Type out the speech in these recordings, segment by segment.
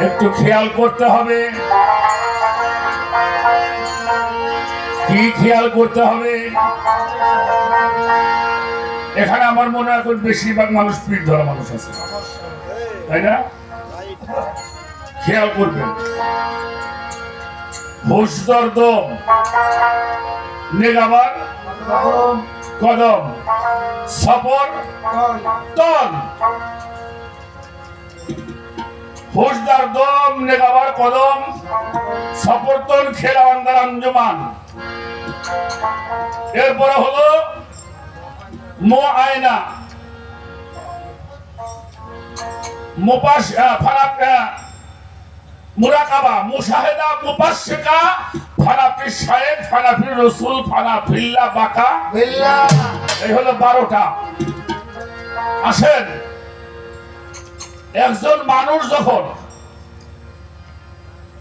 একটু খেয়াল করতে হবে। কি খেয়াল করতে হবে? এখানে আমার মনে হয় বেশিরভাগ মানুষ পিঠ ধরা মানুষ আছে, তাই না? খেয়াল করবেন। হুশদর দম, নেগাবার কদম, সফর তল। হুশদার দম, নেগাবার কদম, সফরতন খেলাওয়ান্দার আঞ্জুমান। এরপরে হলো মো আয়না, মুপাশ ফারাক মুরাকাবা, মুশাহেদা, মুপাশশিকা, ফানাফি শায়েখ, ফানাফি রাসূল, ফানাফিল্লাহ বাকা বিল্লাহ। এই হলো 12টা। আসেন, একজন মানুষ যখন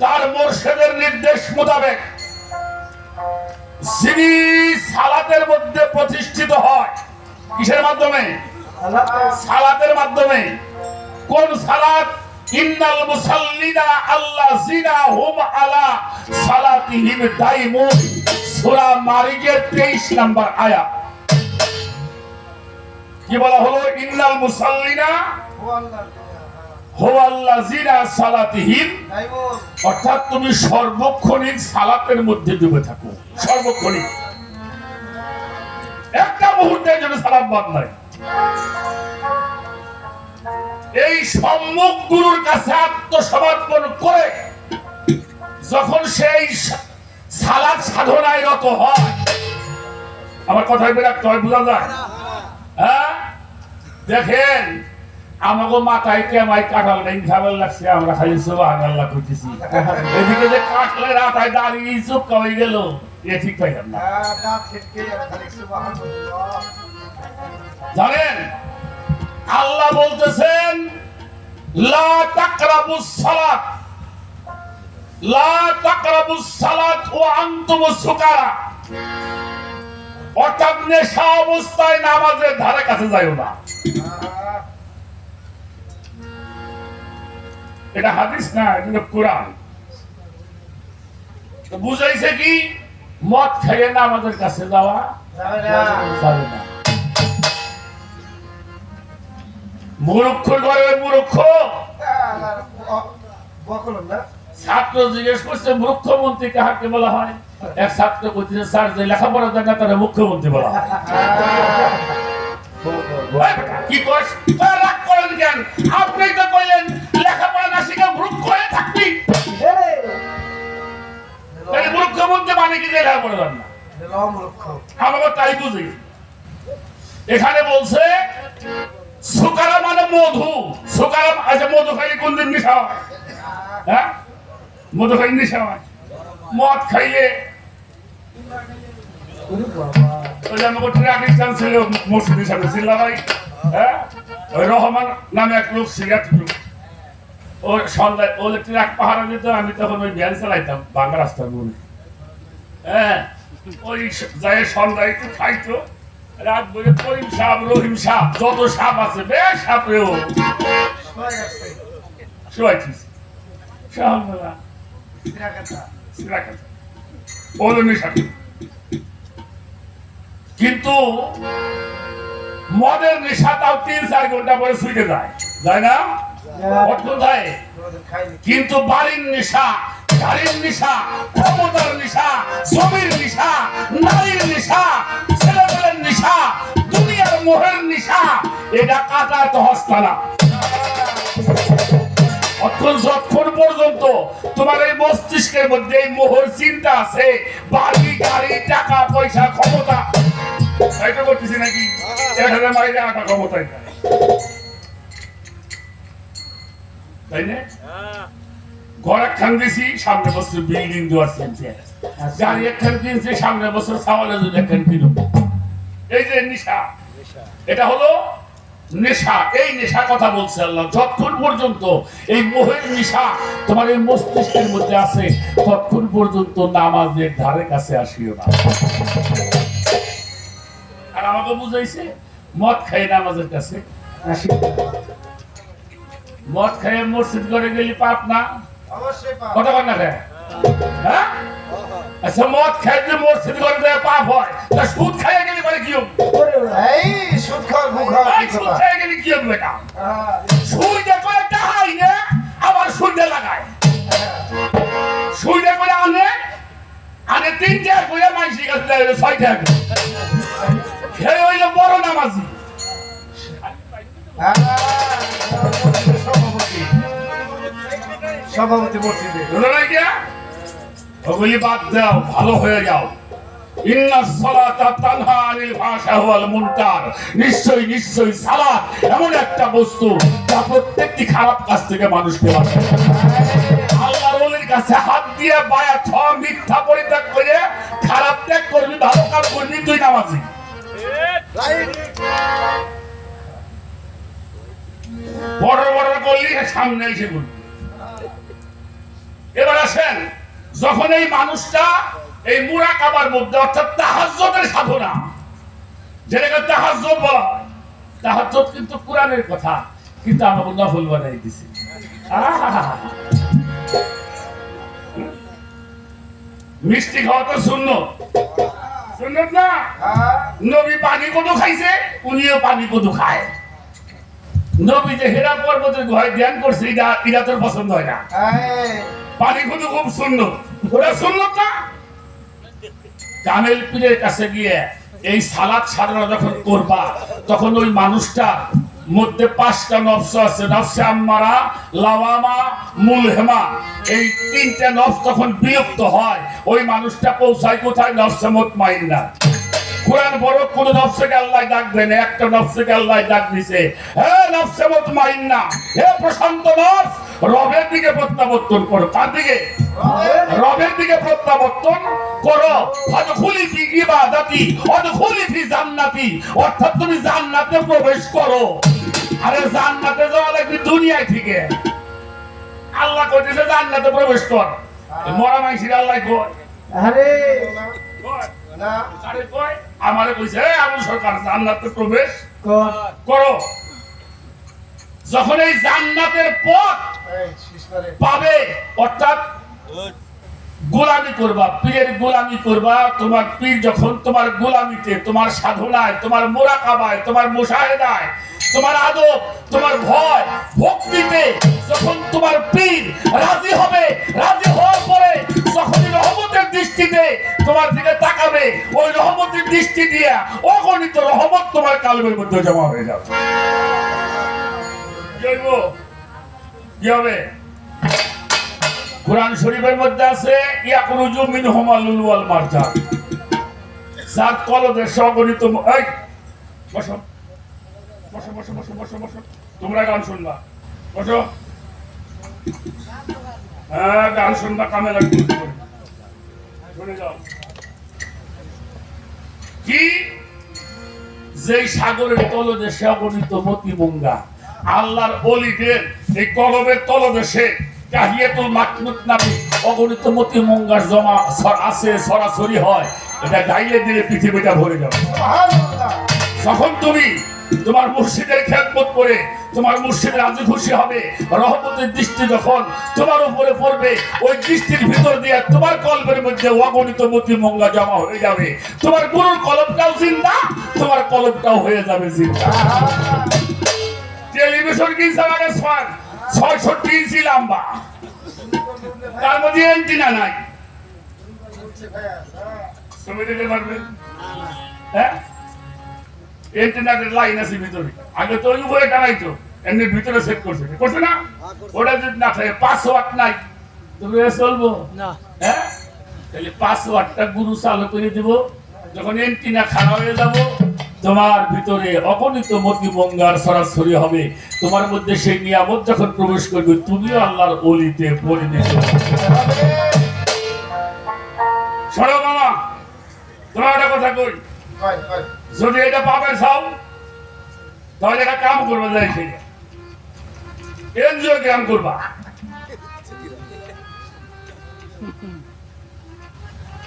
তার মুর্শিদের নির্দেশ মোতাবেক যিনি সালাতের মধ্যে প্রতিষ্ঠিত হয়, কিসের মাধ্যমে? সালাতের মাধ্যমে। কোন সালাত? ইন্নাল মুসাল্লিনা আল্লাযিনা হুম আলা সালাতিহিম দাইমুন, সূরা মারিজের 23 নম্বর আয়াত। কি বলা হলো? ইন্নাল মুসাল্লিনা হুয়াল্লাযিনা সালাতিহিম দাইমুন, অর্থাৎ তুমি সর্বক্ষণিক সালাতের মধ্যে ডুবে থাকো। সর্বক্ষণিক, একটা মুহূর্তের জন্য সালাত বাদ নাই। এই সম্মুখ গুরুর কাছে আত্মসমর্পণ করে যখন সেই সালাত সাধনায় রত হয়, আমার কথায় বিরাট হয়, বোঝা যায়? হ্যাঁ, দেখেন আমাকে মাথায় কেমাই কাঁঠাল নেই খাবার লাগছে, আমরা খালি সুবহানাল্লাহ কইতেছি। এদিকে যে কাঁঠালের আটায় দাঁড়িয়ে চুপ হয়ে গেল, এ ঠিক পাইলাম না। জানেন আল্লাহ বলতেছেন লা তাকরাবুস সালাত, লা তাকরাবুস সালাত ওয়া আনতুমুস সুকারা, অর্থাৎ নেশা অবস্থায় নামাজের ধারে কাছে যাইও না। এটা হাদিস না, এটা কোরআন। তো বুঝাইছে কি? মদ খেয়ে নামাজের কাছে যাওয়া যাবে না। মূর্খর ঘরে মূর্খ। ছাত্র জিজ্ঞেস করছে মুখ্যমন্ত্রী কাহাকে বলা হয়? এক ছাত্র কইতেছে স্যার, যে লেখাপড়া জানে না তারা মুখ্যমন্ত্রী বলা হয়। কি কস? রাগ করেন কেন? আপনি তো কইলেন লেখাপড়া না শিখে মূর্খ হয়ে থাকবি। তাহলে মুখ্যমন্ত্রী মানে কি? লেখাপড়া জানে না, আমাকে তাই বুঝি। এখানে বলছে সুকারা মানে মধু। সুকারা, আচ্ছা মধু খাইলে কোন দিন নেশা হয়? হ্যাঁ, মধু খাইলে নেশা হয়। মদ খাইলে মসজিদের সামনে চিল্লা ভাই, হ্যাঁ, ওই রহমান নামে এক লোক সিগারেট, ও সন্ধ্যায় ও ট্রাক পাহারা দিত, আমি তখন ওই ভ্যান চালাইতাম বাংলা রাস্তার মনে। হ্যাঁ, ওই যাই সন্ধ্যায় একটু খাইতো, রাত বলে করিম সাপ, রহিম সাপ, যত সাপ আছে বেশ সাপ রেও শোয়াইছিস। কিন্তু মদের নেশা তাও 3-4 ঘন্টা পরে ছুটে যায়, যায় না? কিন্তু বাড়ির নেশা, গাড়ির নেশা, ক্ষমতার নেশা, জমির নেশা, নারীর নেশা, ছেলেমেয়ের নেশা, দুনিয়ার মোহের নেশা, এটা কাটা তো হস্তা না। যতক্ষণ পর্যন্ত তোমার এই মস্তিষ্কের মধ্যে এই মোহর চিন্তা আছে, বাড়ি গাড়ি টাকা পয়সা ক্ষমতা, এটা করতেছি নাকি? এখানে মাইরে আটা ক্ষমতায় নাই, তাই না? ঘর একখান দিয়েছি, সামনে বছর বিল্ডিং দেওয়ার চিনছে, গাড়ি একখান কিনছে, সামনে বছর চাওয়ালে যদি একখান কিনো। এই যে নেশা, এটা হলো নেশা। এই নেশা কথা বলছে আল্লাহ। যতক্ষণ পর্যন্ত এই মোহের নেশা তোমার এই মস্তিষ্কের মধ্যে আছে, ততক্ষণ পর্যন্ত নামাজের ধারে কাছে আসিও না। আর আমাকে বুঝাইছে মদ খাই নামাজের কাছে আসি। মদ খেয়ে মসজিদ করে গেলি পাপ না? অবশ্যই পাপ। কথা কর না রে? হ্যাঁ? আচ্ছা মদ খেয়ে যদি মসজিদ করে দেয় পাপ হয়, তা সুদ খেয়ে গেলি পরে কি হবে? এই সুদ খাওয়ার মুখ খাওয়ার এই কি সুদ খবর? খেয়ে গেলি কি হবে বেটা? হ্যাঁ, সুইদে করে টাহাই না, আবার সুইদে লাগায়। সুইদে করে আনে, আনে 3 টাকা করে মাইসি কাছে দেয় 6 টাকা করে। খেয়ে হইলো বড় নামাজি। হ্যাঁ, মসজিদের সভাপতি। সভাপতি মসজিদে। বুঝলো না কি? ওগুলি বাদ দাও, ভালো হয়ে যাও। ইন্নাস সালাতা তানহা আনিল ফাহশা ওয়াল মুনকার। নিশ্চয়ই নিশ্চয়ই সালাত এমন একটা বস্তু যা প্রত্যেকটি খারাপ কাজ থেকে মানুষকে বাঁচায়। আল্লাহর ওলির কাছে হাত দিয়ে বায়াত হ, মিথ্যা পরিত্যাগ করে খারাপ ত্যাগ করবি, ভালো কাজ করবি, তুই নামাজি। বড় বড় করলি সামনে এসে বলবি। এবার আসেন, যখন এই মানুষটা এই মুরাকাবার মধ্যে অর্থাৎ তাহাজ্জুদের সাধনা, যেটাকে তাহাজ্জুদ বলা হয়, তাহাজ্জুদ কিন্তু কোরআনের কথা, কিন্তু আমরা নফল বানাই দিছি। মিষ্টি খাওয়া তো সুন্নত, সুন্নত না? হ্যাঁ, নবী পানি কদু খাইছে, উনিও পানি কদু খায়। নবী যে হেরা পর্বতের গুহায় ধ্যান করছে, এটা তোর পছন্দ হয় না। হ্যাঁ, পানি কদু খুব সুন্নত, ওরা সুন্নত না? কামেল পীরের কাছে গিয়ে এই সালাত সাধনা যখন করবা, তখন ওই মানুষটার মধ্যে 5টা নফস আছে, নফসে আম্মারা, লাওয়ামা, মুলহেমা। এই 3টে নফস তখন বিলুপ্ত হয়, ওই মানুষটা পৌঁছায় কোথায়? নফসে মুতমাইন্না। কোরআন বড় কোন নফসকে আল্লাহ ডাক দেন, একটা নফসকে আল্লাহ ডাক দিছে, হে নফসে মুতমাইন্না, হে প্রশান্ত নফস, রবের দিকে প্রত্যাবর্তন করো। কার দিকে? রবের দিকে প্রত্যাবর্তন করো। ফাদখুলি ফি ইবাদাতি ওয়াদখুলি ফি জান্নাতি, অর্থাৎ তুমি জান্নাতে প্রবেশ করো। আরে জান্নাতে যাওয়া লাগবে দুনিয়ায় থেকে। আল্লাহ কইতেছে জান্নাতে প্রবেশ কর। মরা মাইসির আল্লাহ কয়, আরে কয়, না আরে কয়, আমারে কইছে হে আবু সরকার জান্নাতে প্রবেশ কোন করো। যখন এই জান্নাতের পথ এই শিশমারে পাবে, অর্থাৎ গোলামি করবা, পীরের গোলামি করবা। তোমার পীর যখন তোমার গোলামিতে, তোমার সাধনায়, তোমার মুরাকাবায়, তোমার মুশাহেদায়, তোমার আদব, তোমার ভয়, ভক্তিতে যখন তোমার পীর রাজি হবে, রাজি হওয়ার পরে যখনই রহমতের দৃষ্টিতে তোমার দিকে তাকাবে, ওই রহমতের দৃষ্টি দিয়ে অগণিত রহমত তোমার কালবের মধ্যে জমা হয়ে যাবে। কি হইব? কি হবে? কোরআন শরীফের মধ্যে আছে ইয়াকুরুজু মিনহুমা লুলু ওয়াল মারজান, যার তলদেশে অগণিত। এই বসো বসো বসো বসো বসো বসো, তোমরা গান শুনবা, বসো। হ্যাঁ, গান শুনবা, কামে লাগবে, শুনে যাও। কি যেই সাগরের তলদেশে অগণিত মতিমঙ্গা, আল্লাহর ওলিদের এই কলবের তলদেশে কাহিয়াতুল মাকনুত নামে অগণিত মতিমঙ্গার জমা আছে, সরাসরি হয়। এটা গাইলে দিলে পৃথিবীটা ভরে যাবে। সুবহানাল্লাহ। যখন তুমি তোমার মুর্শিদের খেদমত করে তোমার মুর্শিদ রাজি খুশি হবে, রহমতের দৃষ্টি যখন তোমার উপরে পড়বে, ওই দৃষ্টির ভিতর দিয়ে তোমার কলবের মধ্যে অগণিত মতিমঙ্গা জমা হয়ে যাবে। তোমার গুরুর কলবটাও জিন্দা, তোমার কলবটাও হয়ে যাবে জিন্দা। টেলিভিশন কিনছে আমাকে ৬৬ ইঞ্চি লম্বা, তার মধ্যে এন্টিনা নাই। তুমি দিতে পারবে? হ্যাঁ, এন্টিনার লাইন আছে ভিতরে, আগে তো ওই উপরে টানাইতো, এমনি ভিতরে সেট করছে, করছে না? ওটা যদি না থাকে 5 ওয়াট নাই, তুমি চলবো না। হ্যাঁ, তাহলে 5 ওয়াটটা গুরু চালু করে দিব। যখন এন্টিনা খারাপ হয়ে যাব, তোমার ভিতরে অগণিত মতিমঙ্গার সরাসরি হবে। তোমার মধ্যে সেই নিয়ামত যখন প্রবেশ করবে, তুমিও আল্লাহর ওলিতে পরিণত হবে। শোনো মামা, তোমার একটা কথা কই, কই কই যদি এটা পাবে চাও, তাহলে একটা কাম করবে, যাই সেটা এনজিও কাম করবা।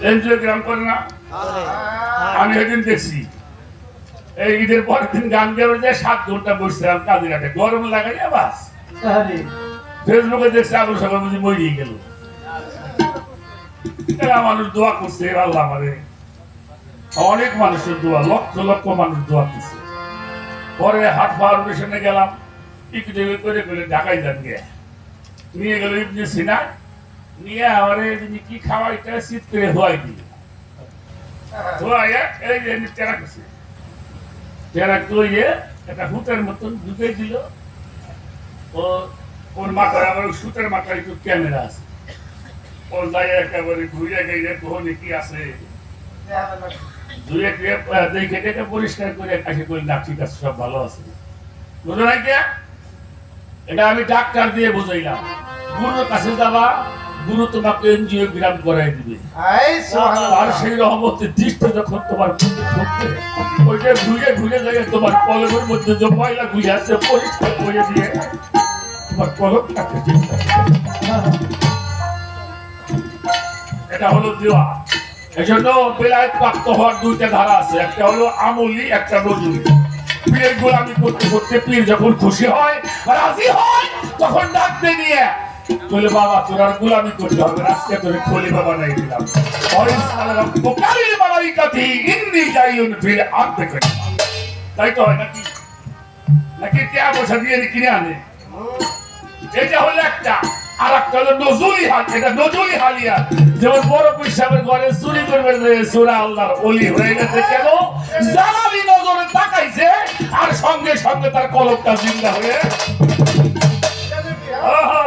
এনজিও গ্রাম করে না? আমি সেদিন দেখছি, এই ঈদের পরের দিন গান গেয়ে 7 ঘন্টা বসছিলাম কাজিরাটে, গরম লাগাইয়া বাস আরে ফেসবুকে দেখছে আগুন সকাল বুঝি মরিয়ে গেল। এরা মানুষ দোয়া করছে, আল্লাহ আমারে অনেক মানুষের দোয়া, লক্ষ লক্ষ মানুষ দোয়া করছে। পরে হাট ফাউন্ডেশনে গেলাম, একটু করে করে ঢাকায় যান গিয়ে নিয়ে গেল ইবনে সিনা, নিয়ে আমারে যিনি কি খাওয়াইটা শীত করে হওয়াই দিল। ধোয়াইয়া এই যে টেরা করছে, টেরা তৈরিয়ে একটা হুতের মতন ঢুকে দিল। ও ওর মাথায় আমার সুতের মাথায় একটু ক্যামেরা আছে, ও যাই একেবারে ঘুরে গেলে কোহনে কি আছে ধুয়ে টুয়ে দেখে দেখে পরিষ্কার করে কাছে করে না, ঠিক আছে সব ভালো আছে। বুঝো না কে? এটা আমি ডাক্তার দিয়ে বুঝাইলাম। গুরুর কাছে যাবা, গুরু তোমাকে এনজিওগ্রাম করাই দিবে। আই সুবহানাল্লাহ। আর সেই রহমতের দৃষ্টি যখন তোমার মধ্যে ঢুকবে, ওইটা ঘুরে ঘুরে যায় তোমার কলমের মধ্যে যে ময়লা ঘুরে আছে পরিষ্কার করে দিয়ে তোমার কলমটাকে ঠিক করে। এটা হলো দেওয়া। এই জন্য বেলায়েত প্রাপ্ত হওয়ার দুইটা ধারা আছে, একটা হলো আমলি, একটা নজরুলি। পীরের গোলামি করতে করতে পীর যখন খুশি হয়, রাজি হয়, তখন ডাকতে নিয়ে বলে বাবা তোর আর গোলামি করতে হবে না, আজকে তোর খলি বাবা নাই দিলাম। তাই তো হয় নাকি? নাকি কে বসা দিয়ে কিনে আনে? এটা হলো একটা। আর একটা হলো নজরুলি হাল, এটা নজরুলি হালিয়া। যেমন বড় পিসাবের ঘরে চুরি করবেন সুরা আল্লাহর ওলি হয়ে গেছে কেন? জালালি নজরে তাকাইছে আর সঙ্গে সঙ্গে তার কলমটা জিন্দা হয়ে আহা